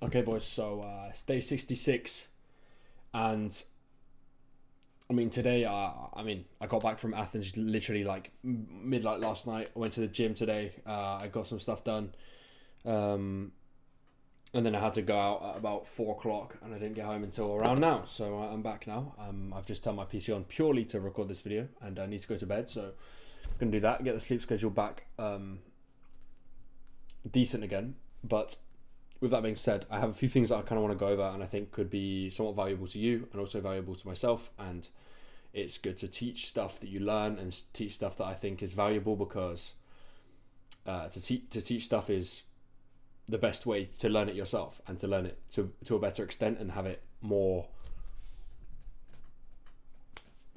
Okay, boys. So it's day 66, and today. I got back from Athens literally like midnight last night. I went to the gym today. I got some stuff done, um, and then I had to go out at about 4 o'clock, and I didn't get home until around now. So I'm back now. I've just turned my PC on purely to record this video, and I need to go to bed. So I'm gonna do that. Get the sleep schedule back decent again, but with that being said, I have a few things that I kind of want to go over and I think could be somewhat valuable to you and also valuable to myself. And it's good to teach stuff that you learn and teach stuff that I think is valuable because to teach stuff is the best way to learn it yourself and to learn it to a better extent and have it more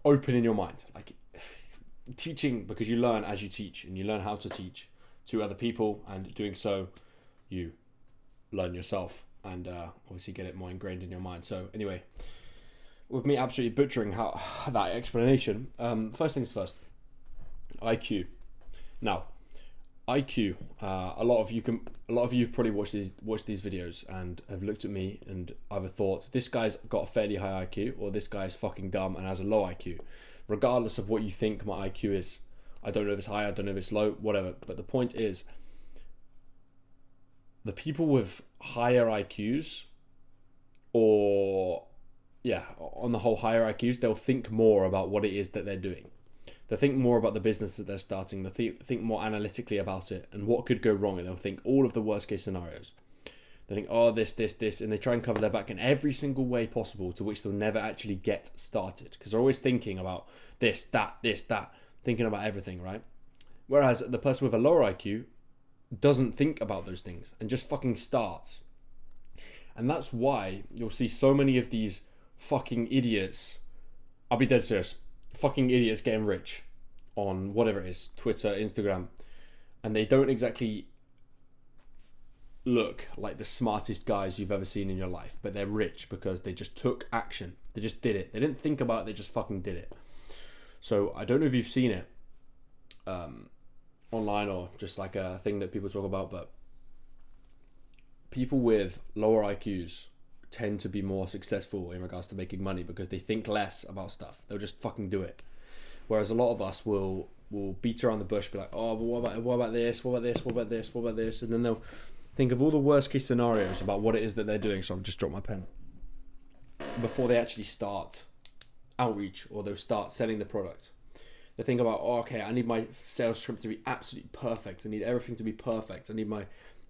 open in your mind. Like teaching, because you learn as you teach and you learn how to teach to other people, and doing so, you learn yourself and obviously get it more ingrained in your mind. So anyway, with me absolutely butchering how that explanation, first things first, IQ. Now, IQ. A lot of you probably watch these videos and have looked at me and either thought this guy's got a fairly high IQ or this guy's fucking dumb and has a low IQ. Regardless of what you think my IQ is, I don't know if it's high, I don't know if it's low, whatever. But the point is, the people with higher IQs, or on the whole higher IQs, they'll think more about what it is that they're doing. They'll think more about the business that they're starting. They'll think more analytically about it and what could go wrong, and they'll think all of the worst case scenarios. They think, oh, this, and they try and cover their back in every single way possible to which they'll never actually get started, because they're always thinking about this, that, thinking about everything, right? Whereas the person with a lower IQ doesn't think about those things and just fucking starts. And that's why you'll see so many of these fucking idiots, I'll be dead serious, fucking idiots getting rich on whatever it is, Twitter, Instagram, and they don't exactly look like the smartest guys you've ever seen in your life, but they're rich because they just took action. They just did it. They didn't think about it, they just fucking did it. So I don't know if you've seen it online or just like a thing that people talk about, but people with lower IQs tend to be more successful in regards to making money because they think less about stuff. They'll just fucking do it. Whereas a lot of us will beat around the bush, be like, oh, but what about this? What about this? What about this? What about this? And then they'll think of all the worst case scenarios about what it is that they're doing. So I've just dropped my pen. Before they actually start outreach or they'll start selling the product. They think about, oh, okay, I need my sales script to be absolutely perfect. I need everything to be perfect. I need my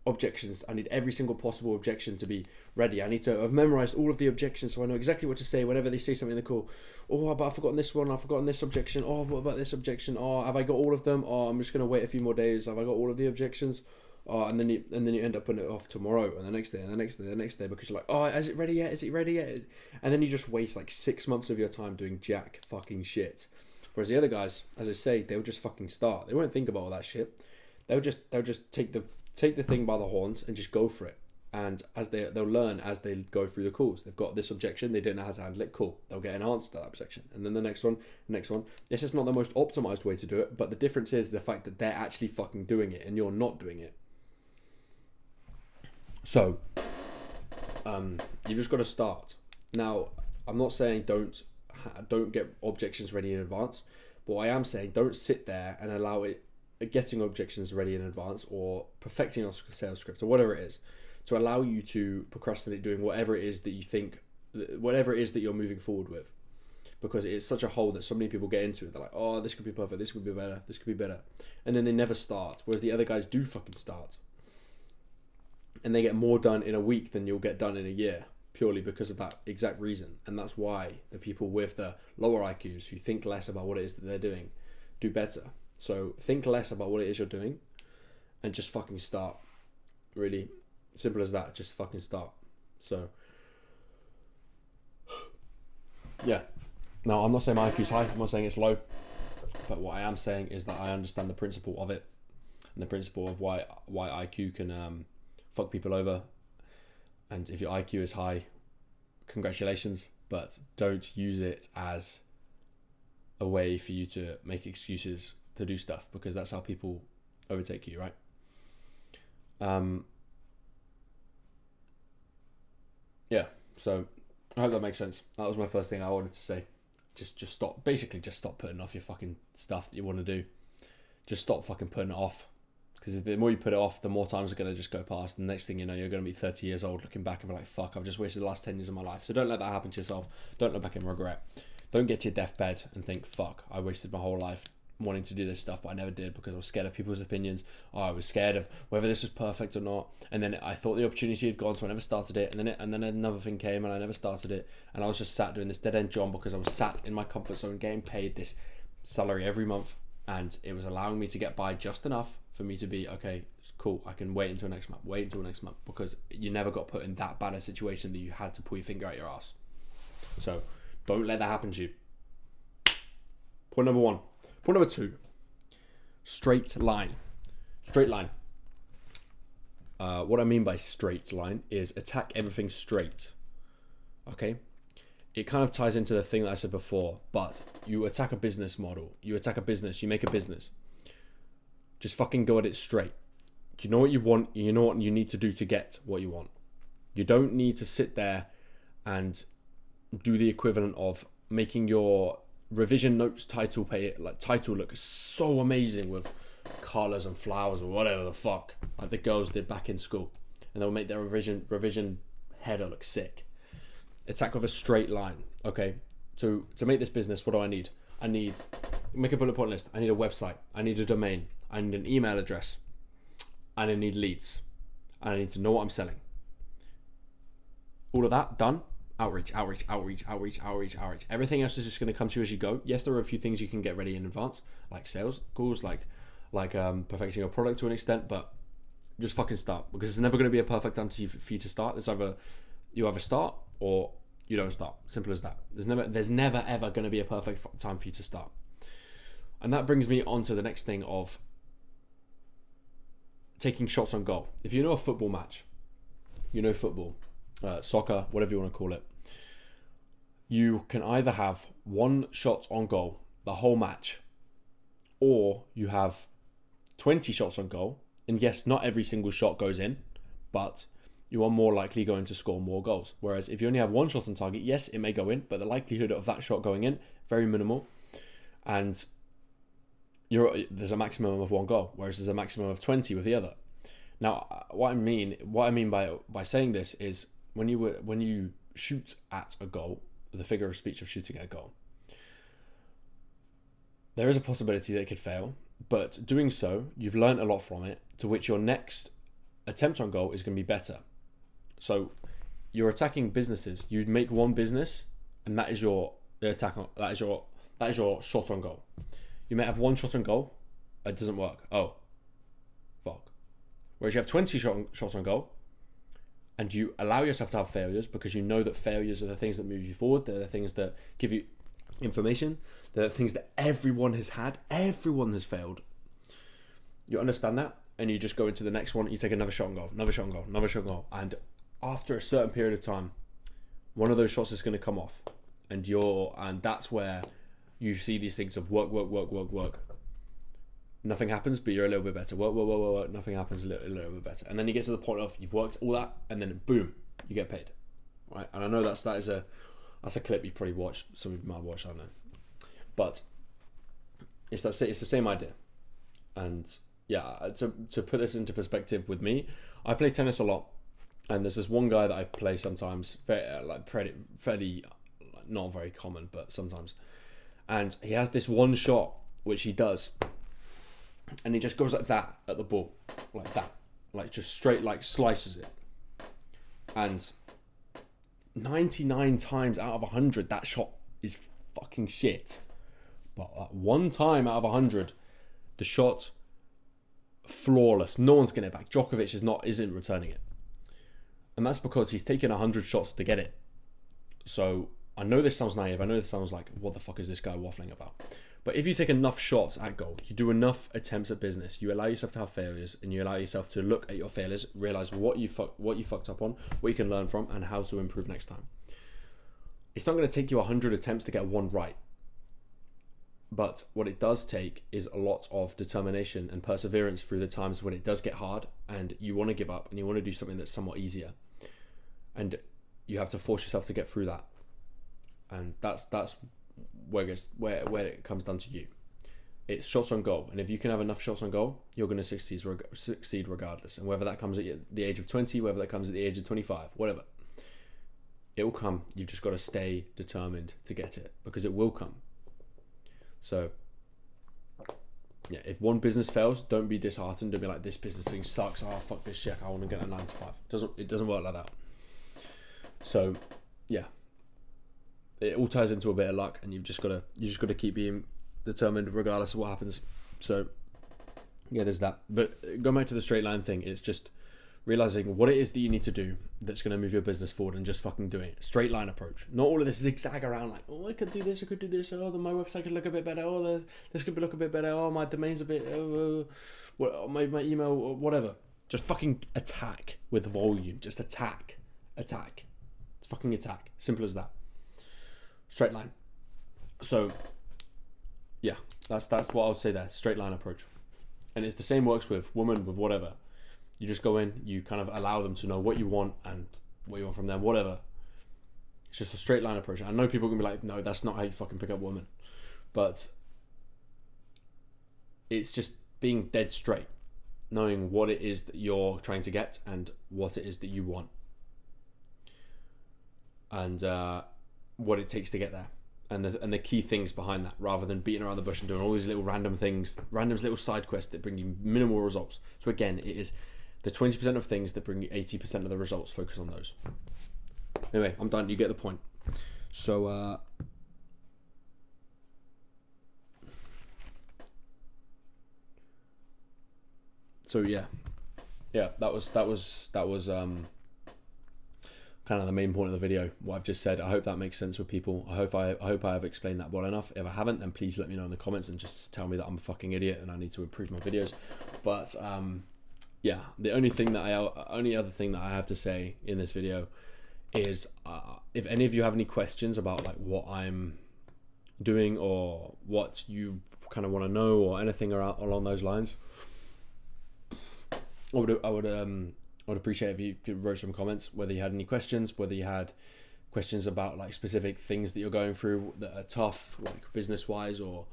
objections. I need every single possible objection to be ready. I need to have memorized all of the objections so I know exactly what to say whenever they say something in the call. Oh, but I've forgotten this one. I've forgotten this objection. Oh, what about this objection? Oh, have I got all of them? Oh, I'm just going to wait a few more days. Have I got all of the objections? Oh, and then you end up putting it off tomorrow and the next day and the next day and the next day because you're like, oh, is it ready yet? Is it ready yet? And then you just waste like 6 months of your time doing jack fucking shit. Whereas the other guys, as I say, they'll just fucking start. They won't think about all that shit. They'll just take the thing by the horns and just go for it. And they'll learn as they go through the calls. They've got this objection, they don't know how to handle it. Cool, they'll get an answer to that objection, and then the next one. This is not the most optimized way to do it, but the difference is the fact that they're actually fucking doing it and you're not doing it. So, you've just got to start. Now, I'm not saying don't get objections ready in advance, but I am saying don't sit there and allow it getting objections ready in advance or perfecting your sales script or whatever it is to allow you to procrastinate doing whatever it is that you think, whatever it is that you're moving forward with, because it's such a hole that so many people get into. They're like, oh, this could be perfect, this could be better, this could be better, and then they never start, whereas the other guys do fucking start and they get more done in a week than you'll get done in a year, purely because of that exact reason. And that's why the people with the lower IQs who think less about what it is that they're doing do better. So think less about what it is you're doing and just fucking start. Really simple as that. Just fucking start. So yeah. Now, I'm not saying my IQ's high. I'm not saying it's low. But what I am saying is that I understand the principle of it and the principle of why IQ can fuck people over. And if your IQ is high, congratulations, but don't use it as a way for you to make excuses to do stuff, because that's how people overtake you, right? So I hope that makes sense. That was my first thing I wanted to say. Just stop. Basically, just stop putting off your fucking stuff that you want to do. Just stop fucking putting it off. Because the more you put it off, the more times are going to just go past. And the next thing you know, you're going to be 30 years old looking back and be like, fuck, I've just wasted the last 10 years of my life. So don't let that happen to yourself. Don't look back and regret. Don't get to your deathbed and think, fuck, I wasted my whole life wanting to do this stuff, but I never did because I was scared of people's opinions. Oh, I was scared of whether this was perfect or not. And then I thought the opportunity had gone, so I never started it. And then another thing came and I never started it. And I was just sat doing this dead end job because I was sat in my comfort zone getting paid this salary every month. And it was allowing me to get by just enough for me to be, okay, it's cool, I can wait until next month, because you never got put in that bad a situation that you had to pull your finger out your ass. So don't let that happen to you. Point number 1. Point number 2, straight line. Straight line. What I mean by straight line is attack everything straight. Okay? It kind of ties into the thing that I said before, but you attack a business model, you attack a business, you make a business. Just fucking go at it straight. You know what you want, you know what you need to do to get what you want. You don't need to sit there and do the equivalent of making your revision notes title look so amazing with colours and flowers or whatever the fuck, like the girls did back in school, and they'll make their revision header look sick. Attack with a straight line. Okay, to make this business, what do I need? I need, make a bullet point list. I need a website, I need a domain, I need an email address, and I need leads, and I need to know what I'm selling. All of that done. Outreach. Everything else is just going to come to you as you go. Yes, there are a few things you can get ready in advance, like sales calls, like perfecting your product to an extent, but just fucking start, because it's never going to be a perfect time for you to start. It's either you either start or you don't start. Simple as that. There's never ever going to be a perfect time for you to start. And that brings me on to the next thing of taking shots on goal. If you know a football match, you know football, soccer, whatever you want to call it, you can either have one shot on goal the whole match, or you have 20 shots on goal. And yes, not every single shot goes in, but you are more likely going to score more goals. Whereas if you only have one shot on target, yes, it may go in, but the likelihood of that shot going in, very minimal. And there's a maximum of one goal, whereas there's a maximum of 20 with the other. Now, what I mean by saying this is when you shoot at a goal, the figure of speech of shooting at a goal, there is a possibility that it could fail, but doing so, you've learned a lot from it, to which your next attempt on goal is going to be better. So you're attacking businesses. You make one business, and that is your attack. That is your shot on goal. You may have one shot on goal, it doesn't work. Oh, fuck. Whereas you have 20 shots on goal, and you allow yourself to have failures, because you know that failures are the things that move you forward. They're the things that give you information. They're the things that everyone has had. Everyone has failed. You understand that, and you just go into the next one. You take another shot on goal, another shot on goal, another shot on goal, and after a certain period of time, one of those shots is going to come off, and that's where you see these things of work. Nothing happens, but you're a little bit better. Work. Nothing happens, a little bit better, and then you get to the point of you've worked all that, and then boom, you get paid, right? And I know that's a clip you've probably watched. Some of you might have watched, I don't know, but it's the same idea. And yeah, to put this into perspective with me, I play tennis a lot, and there's this one guy that I play sometimes, fairly not very common, but sometimes, and he has this one shot which he does, and he just goes like that at the ball, like that, like just straight, like slices it, and 99 times out of 100 that shot is fucking shit, but one time out of 100 the shot flawless, no one's getting it back. Djokovic isn't returning it, and that's because he's taken 100 shots to get it. So I know this sounds naive, I know this sounds like, what the fuck is this guy waffling about? But if you take enough shots at goal, you do enough attempts at business, you allow yourself to have failures, and you allow yourself to look at your failures, realize what you fucked up on, what you can learn from, and how to improve next time. It's not going to take you 100 attempts to get one right, but what it does take is a lot of determination and perseverance through the times when it does get hard and you want to give up and you want to do something that's somewhat easier. And you have to force yourself to get through that, and that's where it comes down to you. It's shots on goal, and if you can have enough shots on goal, you're going to succeed regardless. And whether that comes at the age of 20, whether that comes at the age of 25, whatever, it will come. You've just got to stay determined to get it, because it will come. So yeah, if one business fails, don't be disheartened. Don't be like, this business thing sucks. Oh, fuck this shit. I want to get a 9 to 5. It doesn't work like that. So yeah, it all ties into a bit of luck, and you just gotta keep being determined regardless of what happens. So yeah, there's that. But going back to the straight line thing, it's just realizing what it is that you need to do that's going to move your business forward, and just fucking doing it. Straight line approach. Not all of this zigzag around like, oh, I could do this, I could do this, oh, my website could look a bit better, oh, this could look a bit better, oh, my domain's a bit, my email, or whatever. Just fucking attack with volume. Just attack. It's fucking attack. Simple as that. Straight line. So yeah, that's what I would say there. Straight line approach. And it's the same works with women, with whatever. You just go in, you kind of allow them to know what you want and what you want from them, whatever. It's just a straight line approach. I know people are going to be like, no, that's not how you fucking pick up women. But it's just being dead straight. Knowing what it is that you're trying to get and what it is that you want. And what it takes to get there. And the key things behind that, rather than beating around the bush and doing all these little random things, little side quests that bring you minimal results. So again, it is the 20% of things that bring you 80% of the results. Focus on those. Anyway, I'm done. You get the point. So yeah, that was kind of the main point of the video, what I've just said. I hope that makes sense with people. I hope I have explained that well enough. If I haven't, then please let me know in the comments and just tell me that I'm a fucking idiot and I need to improve my videos. But yeah, the only other thing that I have to say in this video is if any of you have any questions about like what I'm doing or what you kind of want to know or anything along those lines, I would appreciate if you wrote some comments, whether you had any questions, whether you had questions about like specific things that you're going through that are tough, like business wise, or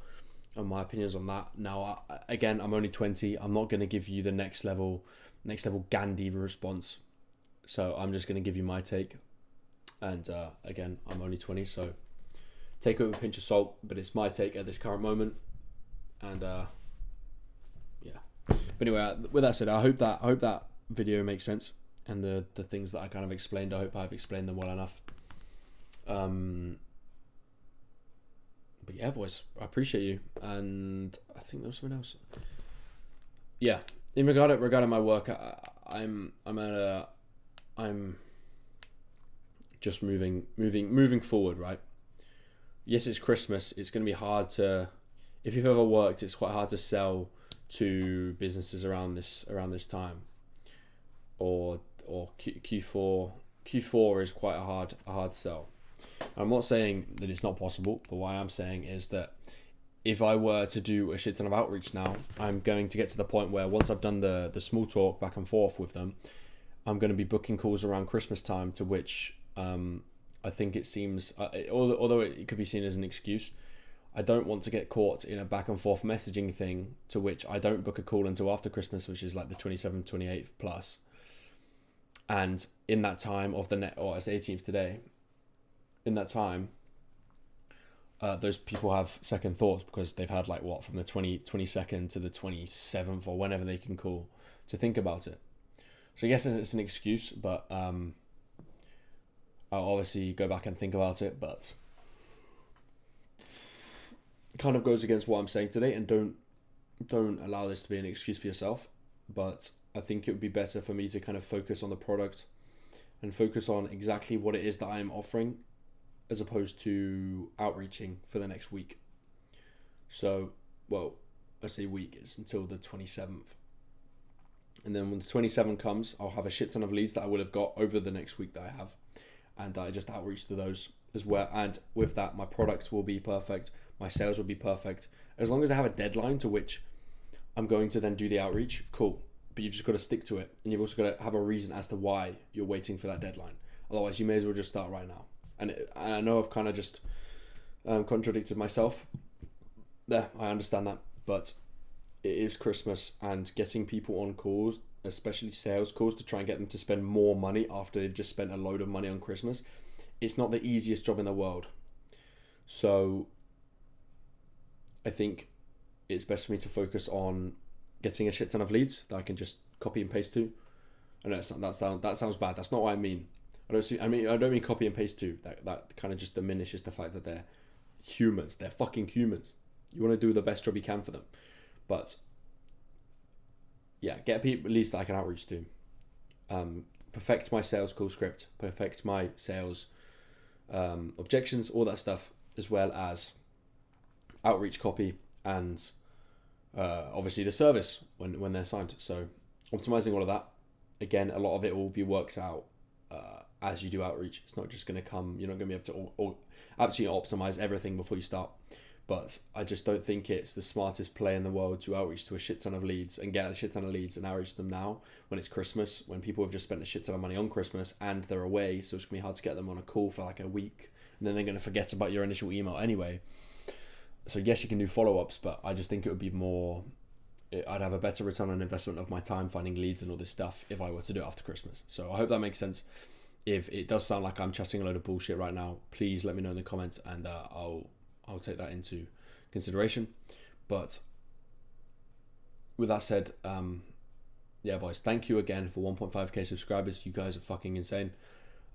my opinions on that. Now, again, I'm only 20. I'm not going to give you the next level Gandhi response. So I'm just going to give you my take. And again, I'm only 20, so take it with a pinch of salt, but it's my take at this current moment. And yeah. But anyway, with that said, I hope that video makes sense, and the things that I kind of explained, I hope I've explained them well enough. But yeah, boys, I appreciate you. And I think there was something else. Yeah, in regarding my work, I'm just moving forward, right? Yes, it's Christmas. It's going to be hard to, if you've ever worked, it's quite hard to sell to businesses around this time. Or Q4 is quite a hard sell. I'm not saying that it's not possible, but what I am saying is that if I were to do a shit ton of outreach now, I'm going to get to the point where once I've done the small talk back and forth with them, I'm going to be booking calls around Christmas time, to which I think it seems, although it could be seen as an excuse, I don't want to get caught in a back and forth messaging thing to which I don't book a call until after Christmas, which is like the 27th, 28th plus. And in that time of or it's 18th today, in that time, those people have second thoughts because they've had like what, from the 22nd to the 27th or whenever they can call to think about it. So I guess it's an excuse, but I'll obviously go back and think about it, but it kind of goes against what I'm saying today, and don't allow this to be an excuse for yourself. But I think it would be better for me to kind of focus on the product and focus on exactly what it is that I'm offering, as opposed to outreaching for the next week. So, well, I say week, it's until the 27th. And then when the 27th comes, I'll have a shit ton of leads that I will have got over the next week that I have. And I just outreach to those as well. And with that, my products will be perfect. My sales will be perfect. As long as I have a deadline to which I'm going to then do the outreach, cool. But you've just got to stick to it. And you've also got to have a reason as to why you're waiting for that deadline. Otherwise, you may as well just start right now. And I know I've kind of just contradicted myself. Yeah, I understand that, but it is Christmas, and getting people on calls, especially sales calls, to try and get them to spend more money after they've just spent a load of money on Christmas, it's not the easiest job in the world. So I think it's best for me to focus on getting a shit ton of leads that I can just copy and paste to. I know that sounds bad. That's not what I mean. I don't mean copy and paste to. That kind of just diminishes the fact that they're humans. They're fucking humans. You want to do the best job you can for them. But yeah, get people leads that I can outreach to. Perfect my sales call script. Perfect my sales objections, all that stuff, as well as outreach copy and obviously the service when they're signed. So optimizing all of that. Again, a lot of it will be worked out as you do outreach. It's not just going to come. You're not going to be able to absolutely optimize everything before you start. But I just don't think it's the smartest play in the world to outreach to a shit ton of leads and get a shit ton of leads and outreach them now when it's Christmas, when people have just spent a shit ton of money on Christmas and they're away, so it's going to be hard to get them on a call for like a week, and then they're going to forget about your initial email anyway. So yes, you can do follow-ups, but I just think it would be more... I'd have a better return on investment of my time finding leads and all this stuff if I were to do it after Christmas. So I hope that makes sense. If it does sound like I'm chatting a load of bullshit right now, please let me know in the comments, and I'll take that into consideration. But with that said, yeah, boys, thank you again for 1.5k subscribers. You guys are fucking insane.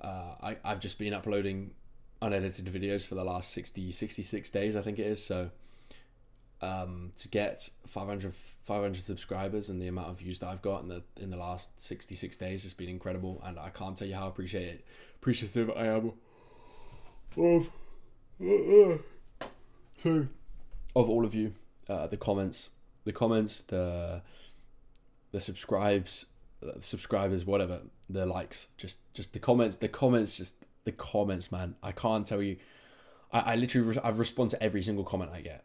I've just been uploading unedited videos for the last 66 days, I think it is. So to get 500 subscribers and the amount of views that I've got in the last 66 days has been incredible, and I can't tell you how appreciative I am of all of you. The comments, the subscribers, whatever, the likes, just the comments, man. I can't tell you. I literally I've responded to every single comment I get,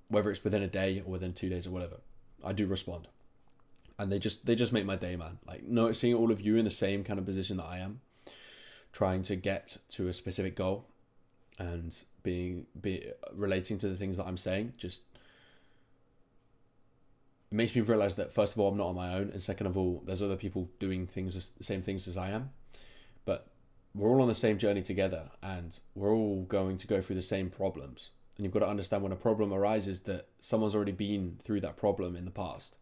whether it's within a day or within 2 days or whatever. I do respond, and they just make my day, man. Like noticing all of you in the same kind of position that I am, trying to get to a specific goal, and be relating to the things that I'm saying, just it makes me realize that first of all I'm not on my own, and second of all there's other people doing things, the same things as I am, but we're all on the same journey together, and we're all going to go through the same problems. And you've got to understand when a problem arises that someone's already been through that problem in the past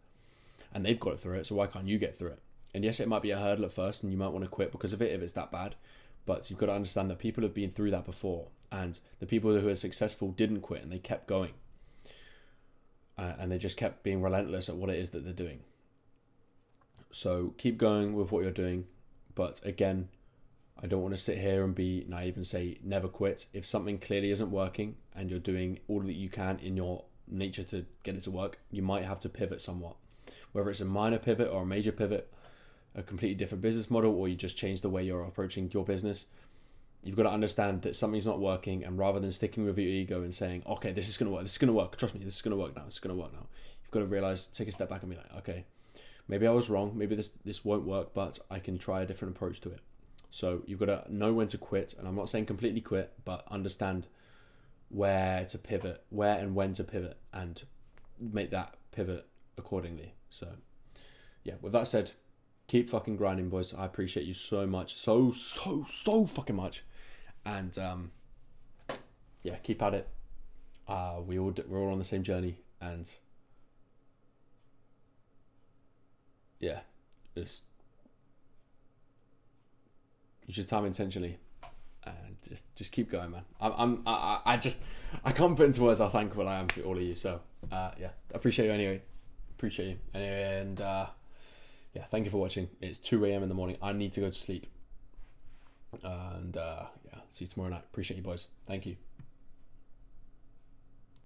and they've got through it, so why can't you get through it? And yes, it might be a hurdle at first and you might want to quit because of it if it's that bad, but you've got to understand that people have been through that before, and the people who are successful didn't quit and they kept going, and they just kept being relentless at what it is that they're doing. So keep going with what you're doing, but again, I don't want to sit here and be naive and say never quit. If something clearly isn't working and you're doing all that you can in your nature to get it to work, you might have to pivot somewhat. Whether it's a minor pivot or a major pivot, a completely different business model, or you just change the way you're approaching your business, you've got to understand that something's not working, and rather than sticking with your ego and saying, okay, this is going to work, trust me, this is going to work now, you've got to realize, take a step back and be like, okay, maybe I was wrong, maybe this won't work, but I can try a different approach to it. So you've got to know when to quit, and I'm not saying completely quit, but understand where to pivot, where and when to pivot, and make that pivot accordingly. So yeah, with that said, keep fucking grinding, boys. I appreciate you so much, so fucking much, and yeah, keep at it. We're all on the same journey, and yeah, just use your time intentionally, and just keep going, man. I can't put into words how thankful I am for all of you. So yeah, appreciate you anyway. And yeah, thank you for watching. It's 2 a.m. in the morning. I need to go to sleep, and yeah, see you tomorrow night. Appreciate you, boys. Thank you.